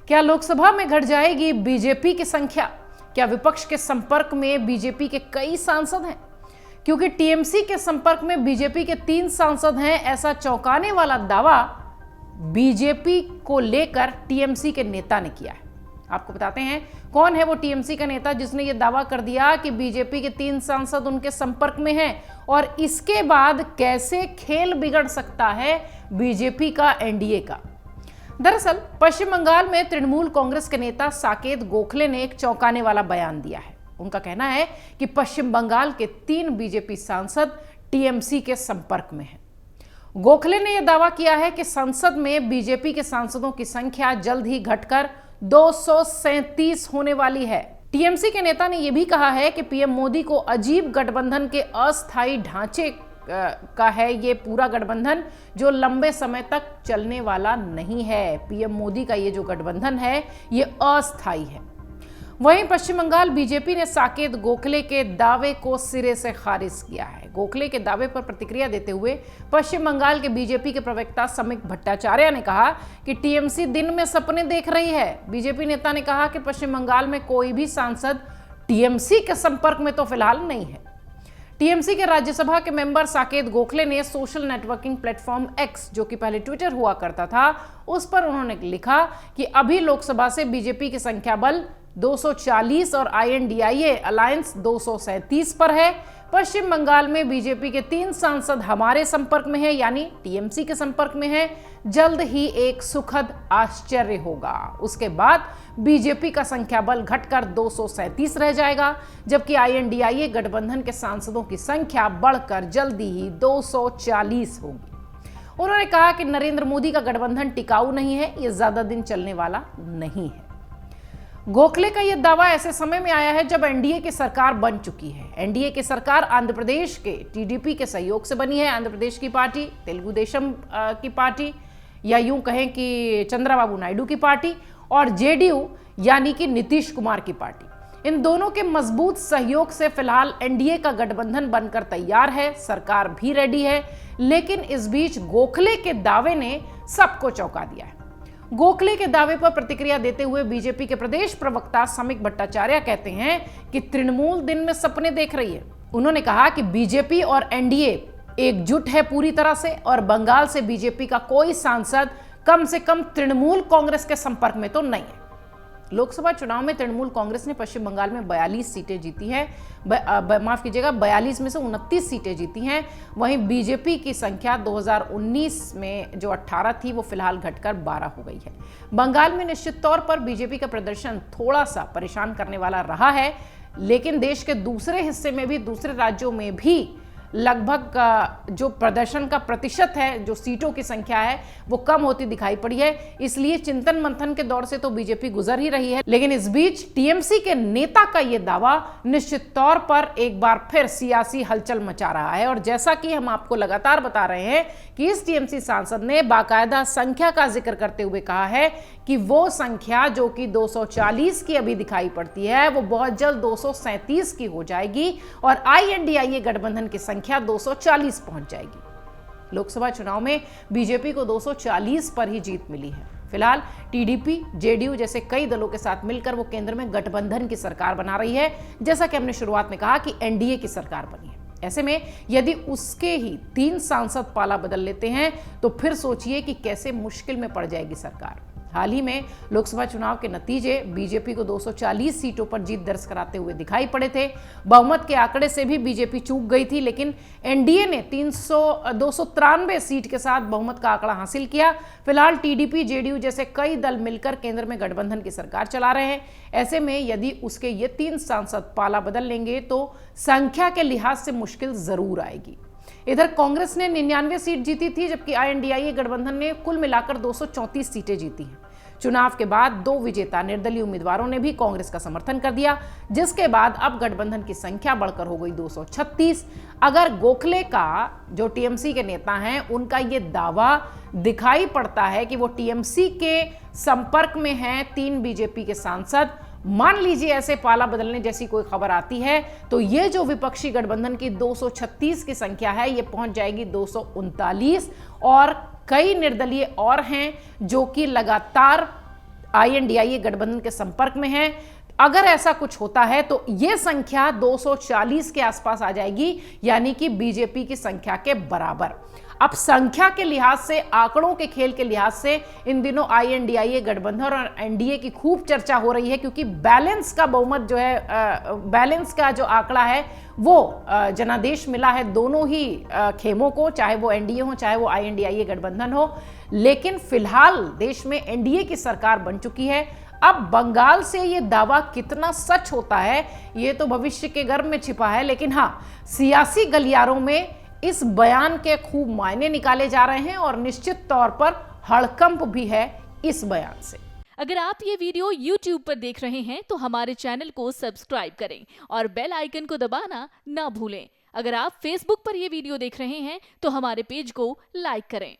क्या लोकसभा में घट जाएगी बीजेपी की संख्या? क्या विपक्ष के संपर्क में बीजेपी के कई सांसद हैं? क्योंकि टीएमसी के संपर्क में बीजेपी के 3 सांसद हैं, ऐसा चौंकाने वाला दावा बीजेपी को लेकर टीएमसी के नेता ने किया है। आपको बताते हैं कौन है वो टीएमसी का नेता जिसने ये दावा कर दिया कि बीजेपी के 3 सांसद उनके संपर्क में हैं, और इसके बाद कैसे खेल बिगड़ सकता है बीजेपी का एनडीए का। दरअसल पश्चिम बंगाल में तृणमूल कांग्रेस के नेता साकेत गोखले ने एक चौंकाने वाला बयान दिया है। उनका कहना है कि पश्चिम बंगाल के 3 बीजेपी सांसद टीएमसी के संपर्क में हैं। गोखले ने यह दावा किया है कि संसद में बीजेपी के सांसदों की संख्या जल्द ही घटकर 237 होने वाली है। टीएमसी के नेता ने यह भी कहा है कि पीएम मोदी को अजीब गठबंधन के अस्थायी ढांचे का है ये पूरा गठबंधन, जो लंबे समय तक चलने वाला नहीं है। पीएम मोदी का ये जो गठबंधन है ये अस्थायी है। वहीं पश्चिम बंगाल बीजेपी ने साकेत गोखले के दावे को सिरे से खारिज किया है। गोखले के दावे पर प्रतिक्रिया देते हुए पश्चिम बंगाल के बीजेपी के प्रवक्ता समीक भट्टाचार्य ने कहा कि टीएमसी दिन में सपने देख रही है। बीजेपी नेता ने कहा कि पश्चिम बंगाल में कोई भी सांसद टीएमसी के संपर्क में तो फिलहाल नहीं है। टीएमसी के राज्यसभा के मेंबर साकेत गोखले ने सोशल नेटवर्किंग प्लेटफॉर्म एक्स, जो कि पहले ट्विटर हुआ करता था, उस पर उन्होंने लिखा कि अभी लोकसभा से बीजेपी की संख्या बल 240 और आईएनडीआईए अलायंस 237 पर है। पश्चिम बंगाल में बीजेपी के 3 सांसद हमारे संपर्क में हैं, यानी टीएमसी के संपर्क में हैं। जल्द ही एक सुखद आश्चर्य होगा। उसके बाद बीजेपी का संख्या बल घटकर 237 रह जाएगा, जबकि आईएनडीआईए गठबंधन के सांसदों की संख्या बढ़कर जल्दी ही 240 होगी। उन्होंने कहा कि नरेंद्र मोदी का गठबंधन टिकाऊ नहीं है, ये ज्यादा दिन चलने वाला नहीं है। गोखले का यह दावा ऐसे समय में आया है जब एनडीए की सरकार बन चुकी है। एनडीए की सरकार आंध्र प्रदेश के टीडीपी के सहयोग से बनी है। आंध्र प्रदेश की पार्टी तेलुगु देशम की पार्टी, या यूं कहें कि चंद्रबाबू नायडू की पार्टी, और जेडीयू यानी कि नीतीश कुमार की पार्टी। इन दोनों के मजबूत सहयोग से फिलहाल एनडीए का गठबंधन बनकर तैयार है। सरकार भी रेडी है, लेकिन इस बीच गोखले के दावे ने सबको चौंका दिया है। गोखले के दावे पर प्रतिक्रिया देते हुए बीजेपी के प्रदेश प्रवक्ता समीक भट्टाचार्य कहते हैं कि तृणमूल दिन में सपने देख रही है। उन्होंने कहा कि बीजेपी और एनडीए एकजुट है पूरी तरह से, और बंगाल से बीजेपी का कोई सांसद कम से कम तृणमूल कांग्रेस के संपर्क में तो नहीं है। लोकसभा चुनाव में तृणमूल कांग्रेस ने पश्चिम बंगाल में 42 सीटें जीती हैं, 42 में से 29 सीटें जीती हैं। वहीं बीजेपी की संख्या 2019 में जो 18 थी वो फिलहाल घटकर 12 हो गई है। बंगाल में निश्चित तौर पर बीजेपी का प्रदर्शन थोड़ा सा परेशान करने वाला रहा है, लेकिन देश के दूसरे हिस्से में भी, दूसरे राज्यों में भी लगभग जो प्रदर्शन का प्रतिशत है, जो सीटों की संख्या है, वो कम होती दिखाई पड़ी है। इसलिए चिंतन मंथन के दौर से तो बीजेपी गुजर ही रही है, लेकिन इस बीच टीएमसी के नेता का यह दावा निश्चित तौर पर एक बार फिर सियासी हलचल मचा रहा है। और जैसा कि हम आपको लगातार बता रहे हैं कि इस टीएमसी सांसद ने बाकायदा संख्या का जिक्र करते हुए कहा है कि वो संख्या जो कि 240 की अभी दिखाई पड़ती है, वो बहुत जल्द 237 की हो जाएगी, और आईएनडीआईए गठबंधन की संख्या 240 पहुंच जाएगी। लोकसभा चुनाव में बीजेपी को 240 पर ही जीत मिली है। फिलहाल टीडीपी, जेडीयू जैसे कई दलों के साथ मिलकर वो केंद्र में गठबंधन की सरकार बना रही है। जैसा कि हमने शुरुआत में कहा कि एनडीए की सरकार बनी है। ऐसे में यदि उसके ही 3 सांसद पाला बदल लेते हैं तो फिर सोचिए कि कैसे मुश्किल में पड़ जाएगी सरकार। हाल ही में लोकसभा चुनाव के नतीजे बीजेपी को 240 सीटों पर जीत दर्ज कराते हुए दिखाई पड़े थे। बहुमत के आंकड़े से भी बीजेपी चूक गई थी, लेकिन एनडीए ने 293 सीट के साथ बहुमत का आंकड़ा हासिल किया। फिलहाल टीडीपी, जेडीयू जैसे कई दल मिलकर केंद्र में गठबंधन की सरकार चला रहे हैं। ऐसे में यदि उसके ये 3 सांसद पाला बदल लेंगे तो संख्या के लिहाज से मुश्किल जरूर आएगी। इधर कांग्रेस ने 99 सीट जीती थी, जबकि आईएनडीआईए गठबंधन ने कुल मिलाकर 234 सीटें जीती हैं। चुनाव के बाद 2 विजेता निर्दलीय उम्मीदवारों ने भी कांग्रेस का समर्थन कर दिया, जिसके बाद अब गठबंधन की संख्या बढ़कर हो गई 236। अगर गोखले का, जो टीएमसी के नेता हैं, उनका ये दावा दिखाई पड़ता है कि वो टीएमसी के संपर्क में हैं 3 बीजेपी के सांसद, मान लीजिए ऐसे पाला बदलने जैसी कोई खबर आती है, तो ये जो विपक्षी गठबंधन की 236 की संख्या है, ये पहुंच जाएगी 239। और कई निर्दलीय और हैं जो कि लगातार INDIA गठबंधन के संपर्क में है। अगर ऐसा कुछ होता है तो यह संख्या 240 के आसपास आ जाएगी, यानी कि बीजेपी की संख्या के बराबर। अब संख्या के लिहाज से, आंकड़ों के खेल के लिहाज से इन दिनों INDIA गठबंधन और NDA की खूब चर्चा हो रही है, क्योंकि बैलेंस का बहुमत जो है, बैलेंस का जो आंकड़ा है वो जनादेश मिला है दोनों ही खेमों को, चाहे वो NDA हो चाहे वो INDIA गठबंधन हो। लेकिन फिलहाल देश में NDA की सरकार बन चुकी है। अब बंगाल से ये दावा कितना सच होता है ये तो भविष्य के गर्भ में छिपा है, लेकिन हाँ, सियासी गलियारों में इस बयान के खूब मायने निकाले जा रहे हैं और निश्चित तौर पर हड़कंप भी है इस बयान से। अगर आप ये वीडियो YouTube पर देख रहे हैं तो हमारे चैनल को सब्सक्राइब करें और बेल आइकन को दबाना ना भूलें। अगर आप Facebook पर ये वीडियो देख रहे हैं तो हमारे पेज को लाइक करें।